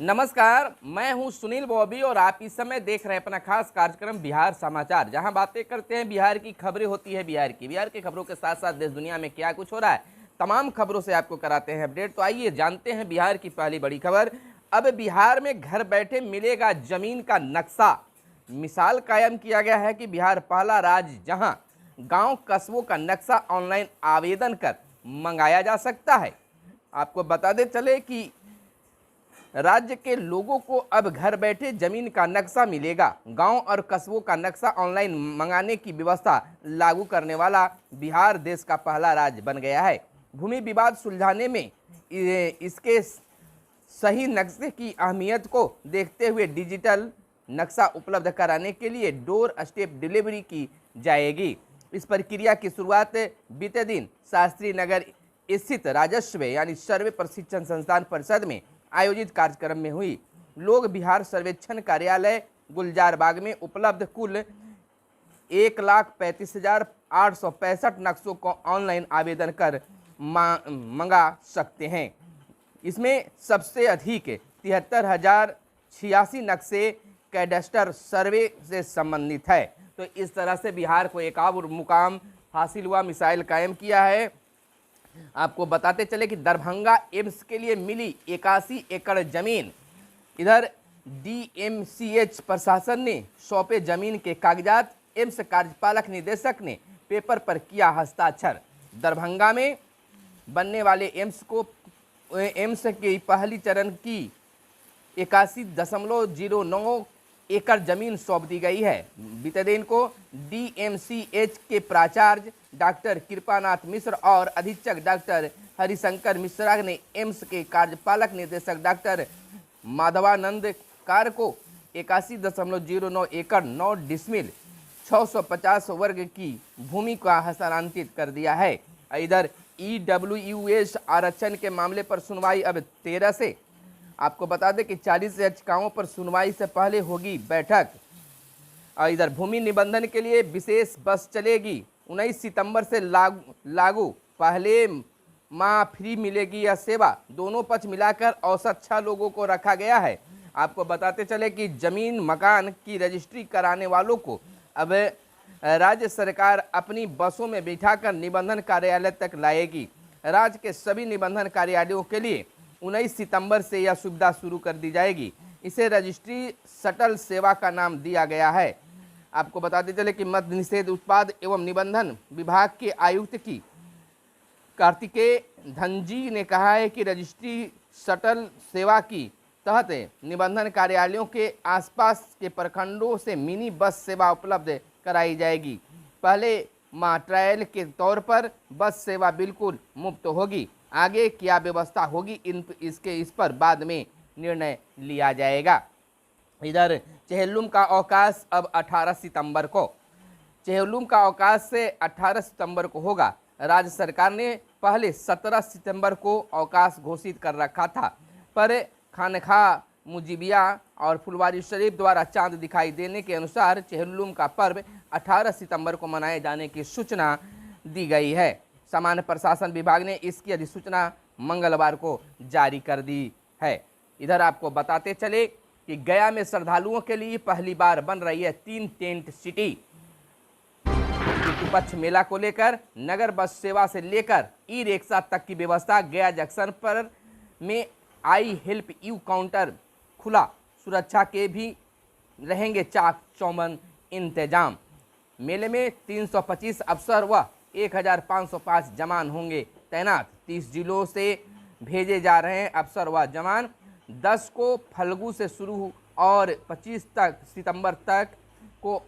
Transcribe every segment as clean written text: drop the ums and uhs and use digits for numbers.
नमस्कार, मैं हूं सुनील बॉबी और आप इस समय देख रहे हैं अपना खास कार्यक्रम बिहार समाचार, जहां बातें करते हैं बिहार की खबरें होती है बिहार की खबरों के साथ साथ देश दुनिया में क्या कुछ हो रहा है तमाम खबरों से आपको कराते हैं अपडेट। तो आइए जानते हैं बिहार की पहली बड़ी खबर। अब बिहार में घर बैठे मिलेगा जमीन का नक्शा। मिसाल कायम किया गया है कि बिहार पहला राज्य जहां गांव कस्बों का नक्शा ऑनलाइन आवेदन कर मंगाया जा सकता है। आपको बता दे चले कि राज्य के लोगों को अब घर बैठे जमीन का नक्शा मिलेगा। गांव और कस्बों का नक्शा ऑनलाइन मंगाने की व्यवस्था लागू करने वाला बिहार देश का पहला राज्य बन गया है। भूमि विवाद सुलझाने में इसके सही नक्शे की अहमियत को देखते हुए डिजिटल नक्शा उपलब्ध कराने के लिए डोर स्टेप डिलीवरी की जाएगी। इस प्रक्रिया की शुरुआत बीते दिन शास्त्री नगर स्थित राजस्व यानी सर्वे प्रशिक्षण संस्थान परिषद में आयोजित कार्यक्रम में हुई। लोग बिहार सर्वेक्षण कार्यालय गुलजार बाग में उपलब्ध कुल 1,35,865 नक्शों को ऑनलाइन आवेदन कर मंगा सकते हैं। इसमें सबसे अधिक 73,086 नक्शे कैडेस्टर सर्वे से संबंधित है। तो इस तरह से बिहार को एक और मुकाम हासिल हुआ, मिसाइल कायम किया है। आपको बताते चले कि दरभंगा एम्स के लिए मिली 81 एकड़ जमीन। इधर डीएमसीएच प्रशासन ने सौंपे जमीन के कागजात। एम्स कार्यपालक निदेशक ने पेपर पर किया हस्ताक्षर। दरभंगा में बनने वाले एम्स के पहली चरण की 81.09 एकड़ जमीन सौंप दी गई है। बीते दिन को डीएमसीएच के प्राचार्य डॉक्टर कृपानाथ मिश्र और अधीक्षक डॉक्टर हरिशंकर मिश्रा ने एम्स के कार्यपालक निदेशक डॉक्टर माधवानंद कार को 81.09 एकड़ 9 डिसमिल 650 वर्ग की भूमि का हस्तांतरित कर दिया है। इधर ईडब्ल्यूएस आरक्षण के मामले पर सुनवाई अब 13 से। आपको बता दें कि 40 याचिकाओं पर सुनवाई से पहले होगी बैठक। और इधर भूमि निबंधन के लिए विशेष बस चलेगी। 19 सितंबर से लागू। पहले माह फ्री मिलेगी यह सेवा। दोनों पक्ष मिलाकर औसत 6 लोगों को रखा गया है। आपको बताते चले कि जमीन मकान की रजिस्ट्री कराने वालों को अब राज्य सरकार अपनी बसों में बिठाकर निबंधन कार्यालय तक लाएगी। राज्य के सभी निबंधन कार्यालयों के लिए 19 सितंबर से यह सुविधा शुरू कर दी जाएगी। इसे रजिस्ट्री शटल सेवा का नाम दिया गया है। आपको बताते चले कि मद्य निषेध उत्पाद एवं निबंधन विभाग के आयुक्त की कार्तिकेय धनजी ने कहा है कि रजिस्ट्री शटल सेवा की तहत निबंधन कार्यालयों के आसपास के प्रखंडों से मिनी बस सेवा उपलब्ध कराई जाएगी। पहले माह ट्रायल के तौर पर बस सेवा बिल्कुल मुफ्त होगी। आगे क्या व्यवस्था होगी इस पर बाद में निर्णय लिया जाएगा। इधर चेहल्लुम का अवकाश अब 18 सितंबर को। चेहल्लुम का अवकाश से 18 सितंबर को होगा। राज्य सरकार ने पहले 17 सितंबर को अवकाश घोषित कर रखा था, पर खानखा मुजीबिया और फुलवारी शरीफ द्वारा चांद दिखाई देने के अनुसार चेहल्लुम का पर्व 18 सितंबर को मनाए जाने की सूचना दी गई है। सामान्य प्रशासन विभाग ने इसकी अधिसूचना मंगलवार को जारी कर दी है। इधर आपको बताते चले कि गया में श्रद्धालुओं के लिए पहली बार बन रही है 3 टेंट सिटी। पितृ पक्ष मेला को लेकर नगर बस सेवा से लेकर ई रिक्शा तक की व्यवस्था। गया जंक्शन पर में आई हेल्प यू काउंटर खुला। सुरक्षा के भी रहेंगे चाक चौबंद इंतजाम। मेले में 325 अफसर व 1,505 जवान होंगे तैनात। 30 जिलों से भेजे जा रहे हैं अफसर व जवान। 10 को फल्गु से शुरू और 25 सितंबर तक को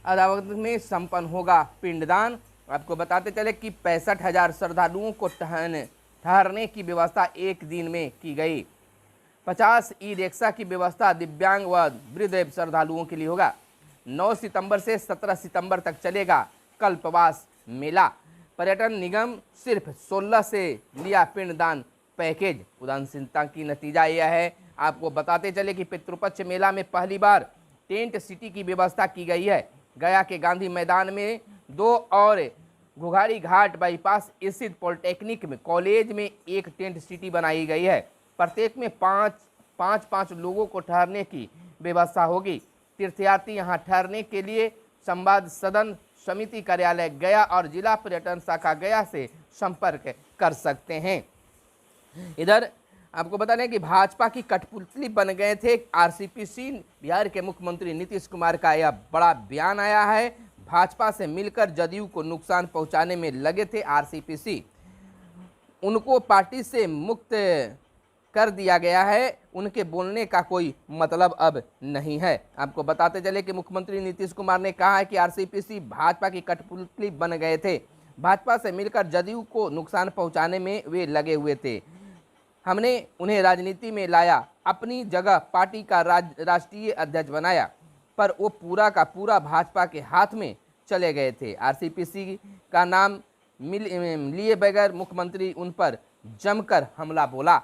अदालत में संपन्न होगा पिंडदान। आपको बताते चले कि 65,000 श्रद्धालुओं को ठहरने की व्यवस्था एक दिन में की गई। 50 ई रिक्शा की व्यवस्था दिव्यांग व वृद्ध श्रद्धालुओं के लिए होगा। 9 सितंबर से 17 सितंबर तक चलेगा कल्पवास मेला। पर्यटन निगम सिर्फ 16 से लिया पिंडदान पैकेज। उदासीनता की नतीजा यह है। आपको बताते चले कि पितृपक्ष मेला में पहली बार टेंट सिटी की व्यवस्था की गई है। गया के गांधी मैदान में 2 और घुघाड़ी घाट बाईपास स्थित पॉलिटेक्निक में कॉलेज में एक टेंट सिटी बनाई गई है। प्रत्येक में 5 5-5 लोगों को ठहरने की व्यवस्था होगी। तीर्थयात्री यहां ठहरने के लिए संवाद सदन समिति कार्यालय गया और जिला पर्यटन शाखा गया से संपर्क कर सकते हैं। इधर आपको बता दें कि भाजपा की कठपुतली बन गए थे आरसीपी। बिहार के मुख्यमंत्री नीतीश कुमार का यह बड़ा बयान आया है। भाजपा से मिलकर जदयू को नुकसान पहुंचाने में लगे थे आरसीपी। उनको पार्टी से मुक्त कर दिया गया है। उनके बोलने का कोई मतलब अब नहीं है। आपको बताते चले कि मुख्यमंत्री नीतीश कुमार ने कहा है कि आरसीपी भाजपा की कठपुतली बन गए थे। भाजपा से मिलकर जदयू को नुकसान पहुंचाने में वे लगे हुए थे। हमने उन्हें राजनीति में लाया, अपनी जगह पार्टी का राष्ट्रीय अध्यक्ष बनाया, पर वो पूरा का पूरा भाजपा के हाथ में चले गए थे। आरसीपी का नाम लिए बगैर मुख्यमंत्री उन पर जमकर हमला बोला।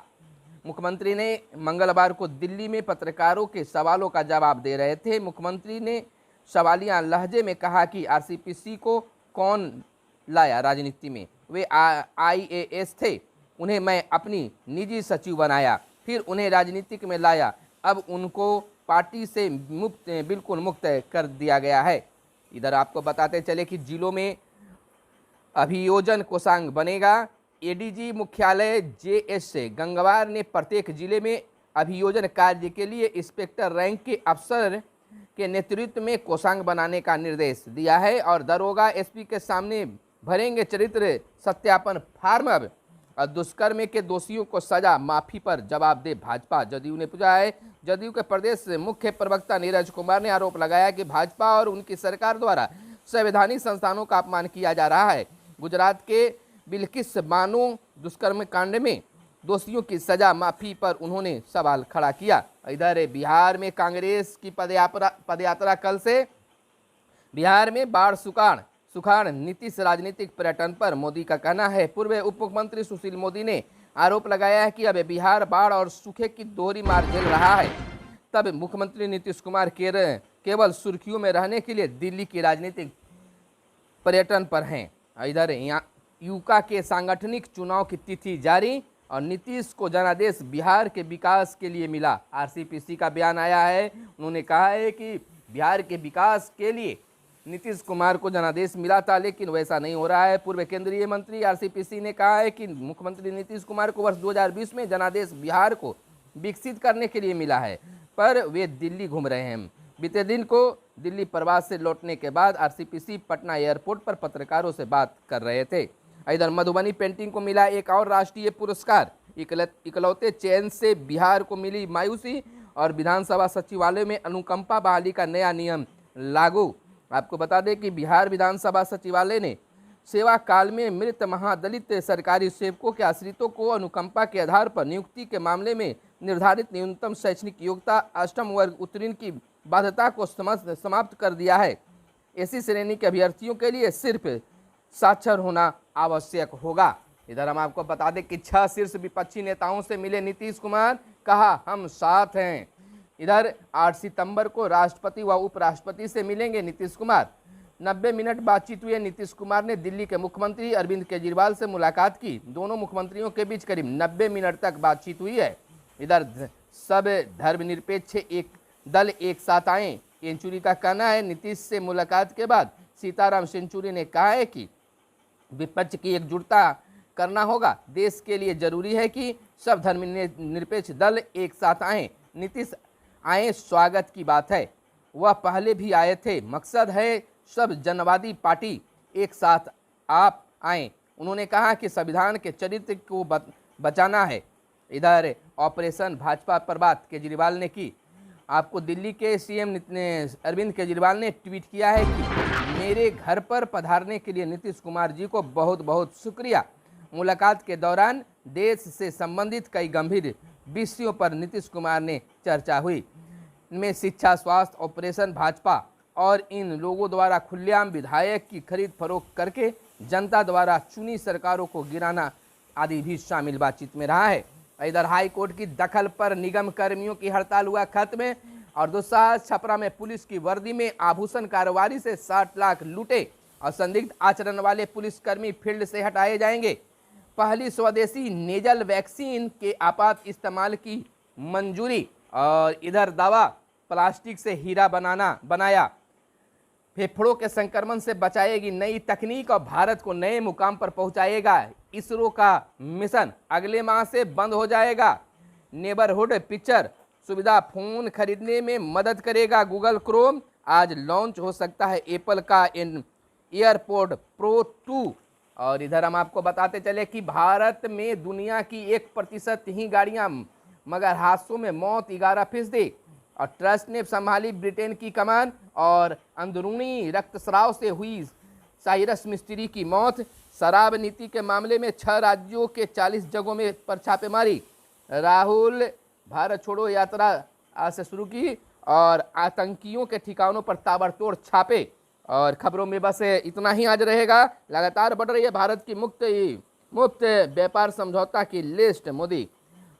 मुख्यमंत्री ने मंगलवार को दिल्ली में पत्रकारों के सवालों का जवाब दे रहे थे। मुख्यमंत्री ने सवालिया लहजे में कहा कि आरसीपी को कौन लाया राजनीति में, वे IAS थे, उन्हें मैं अपनी निजी सचिव बनाया, फिर उन्हें राजनीतिक में लाया, अब उनको पार्टी से बिल्कुल मुक्त कर दिया गया है। इधर आपको बताते चले कि जिलों में अभियोजन कोषांग बनेगा। एडीजी मुख्यालय JS से गंगवार ने प्रत्येक जिले में अभियोजन कार्य के लिए इंस्पेक्टर रैंक के अफसर के नेतृत्व में कोषांग बनाने का निर्देश दिया है और दरोगा SP के सामने भरेंगे चरित्र सत्यापन फार्म। अब दुष्कर्म के दोषियों को सजा माफी पर जवाब दे भाजपा। जदयू ने पूछा है। जदयू के प्रदेश मुख्य प्रवक्ता नीरज कुमार ने आरोप लगाया कि भाजपा और उनकी सरकार द्वारा संवैधानिक संस्थानों का अपमान किया जा रहा है। गुजरात के बिल्किस बानो दुष्कर्म कांड में दोषियों की सजा माफी पर उन्होंने सवाल खड़ा किया। इधर बिहार में कांग्रेस की पदयात्रा कल से। बिहार में बाढ़ सुखाड़ नीतीश राजनीतिक पर्यटन पर मोदी का कहना है। पूर्व उप मुख्यमंत्री सुशील मोदी ने आरोप लगाया है कि अब बिहार बाढ़ और सूखे की दोहरी मार झेल रहा है। तब मुख्यमंत्री नीतीश कुमार केवल सुर्खियों में रहने के लिए दिल्ली की राजनीतिक पर्यटन पर हैं। इधर यूका के सांगठनिक चुनाव की तिथि जारी और नीतीश को जनादेश बिहार के विकास के लिए मिला। आरसीपी का बयान आया है। उन्होंने कहा है कि बिहार के विकास के लिए नीतीश कुमार को जनादेश मिला था, लेकिन वैसा नहीं हो रहा है। पूर्व केंद्रीय मंत्री आरसीपी ने कहा है कि मुख्यमंत्री नीतीश कुमार को वर्ष 2020 में जनादेश बिहार को विकसित करने के लिए मिला है, पर वे दिल्ली घूम रहे हैं। बीते दिन को दिल्ली प्रवास से लौटने के बाद आरसीपी पटना एयरपोर्ट पर पत्रकारों से बात कर रहे थे। इधर मधुबनी पेंटिंग को मिला एक और राष्ट्रीय पुरस्कार। इकलौते चयन से बिहार को मिली मायूसी और विधानसभा सचिवालय में अनुकंपा बहाली का नया नियम लागू। आपको बता दें कि बिहार विधानसभा सचिवालय ने सेवा काल में मृत महादलित सरकारी सेवकों के आश्रितों को अनुकंपा के आधार पर नियुक्ति के मामले में निर्धारित न्यूनतम शैक्षणिक योग्यता 8वीं वर्ग उत्तीर्ण की बाध्यता को समाप्त कर दिया है। ऐसी श्रेणी के अभ्यर्थियों के लिए सिर्फ साक्षर होना आवश्यक होगा। इधर हम आपको बता दें कि 6 शीर्ष विपक्षी नेताओं से मिले नीतीश कुमार, कहा हम साथ हैं। इधर 8 सितंबर को राष्ट्रपति व उपराष्ट्रपति से मिलेंगे नीतीश कुमार। 90 मिनट बातचीत हुई। नीतीश कुमार ने दिल्ली के मुख्यमंत्री अरविंद केजरीवाल से मुलाकात की। दोनों मुख्यमंत्रियों के बीच करीब 90 मिनट तक बातचीत हुई है। इधर सब धर्मनिरपेक्ष एक दल एक साथ आए, येचुरी का कहना है। नीतीश से मुलाकात के बाद सीताराम येचुरी ने कहा है कि विपक्ष की एकजुटता करना होगा। देश के लिए जरूरी है कि सब धर्मनिरपेक्ष दल एक साथ आए। नीतीश आए, स्वागत की बात है। वह पहले भी आए थे। मकसद है सब जनवादी पार्टी एक साथ आप आए। उन्होंने कहा कि संविधान के चरित्र को बचाना है। इधर ऑपरेशन भाजपा पर बात केजरीवाल ने की। आपको दिल्ली के CM अरविंद केजरीवाल ने ट्वीट किया है कि मेरे घर पर पधारने के लिए नीतीश कुमार जी को बहुत बहुत शुक्रिया। मुलाकात के दौरान देश से संबंधित कई गंभीर विषयों पर नीतीश कुमार ने चर्चा हुई। इनमें शिक्षा, स्वास्थ्य, ऑपरेशन भाजपा और इन लोगों द्वारा खुलेआम विधायक की खरीद फरोख्त करके जनता द्वारा चुनी सरकारों को गिराना आदि भी शामिल बातचीत में रहा है। इधर हाई कोर्ट की दखल पर निगम कर्मियों की हड़ताल हुआ खत्म और दुस्साहस। छपरा में पुलिस की वर्दी में आभूषण कारोबारी से 60 लाख लूटे और संदिग्ध आचरण वाले पुलिसकर्मी फील्ड से हटाए जाएंगे। पहली स्वदेशी नेजल वैक्सीन के आपात इस्तेमाल की मंजूरी। और इधर दवा प्लास्टिक से हीरा बनाया, फेफड़ों के संक्रमण से बचाएगी नई तकनीक और भारत को नए मुकाम पर पहुंचाएगा। इसरो का मिशन अगले माह से बंद हो जाएगा। नेबरहुड पिक्चर सुविधा फोन खरीदने में मदद करेगा। गूगल क्रोम आज लॉन्च हो सकता है एप्पल का एयरपोर्ट प्रो 2। और इधर हम आपको बताते चले कि भारत में दुनिया की 1% ही गाड़ियां, मगर हादसों में मौत 11%। और ट्रस्ट ने संभाली ब्रिटेन की कमान। और अंदरूनी रक्तस्राव से हुई साइरस मिस्त्री की मौत। शराब नीति के मामले में 6 राज्यों के 40 जगहों में पर छापेमारी। राहुल भारत छोड़ो यात्रा आज से शुरू की और आतंकियों के ठिकानों पर ताबड़तोड़ छापे। और खबरों में बस इतना ही आज रहेगा। लगातार बढ़ रही है भारत की मुफ्त व्यापार समझौता की लिस्ट। मोदी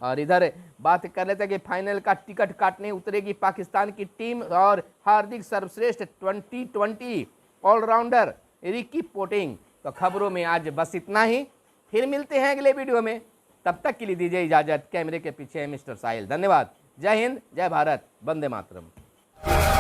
और इधर बात कर लेते हैं कि फाइनल का टिकट काटने उतरेगी पाकिस्तान की टीम। और हार्दिक सर्वश्रेष्ठ 2020 ऑलराउंडर रिकी पोंटिंग। तो खबरों में आज बस इतना ही, फिर मिलते हैं अगले वीडियो में। तब तक के लिए दीजिए इजाजत। कैमरे के पीछे है मिस्टर साहिल। धन्यवाद। जय हिंद, जय भारत, वंदे मातरम।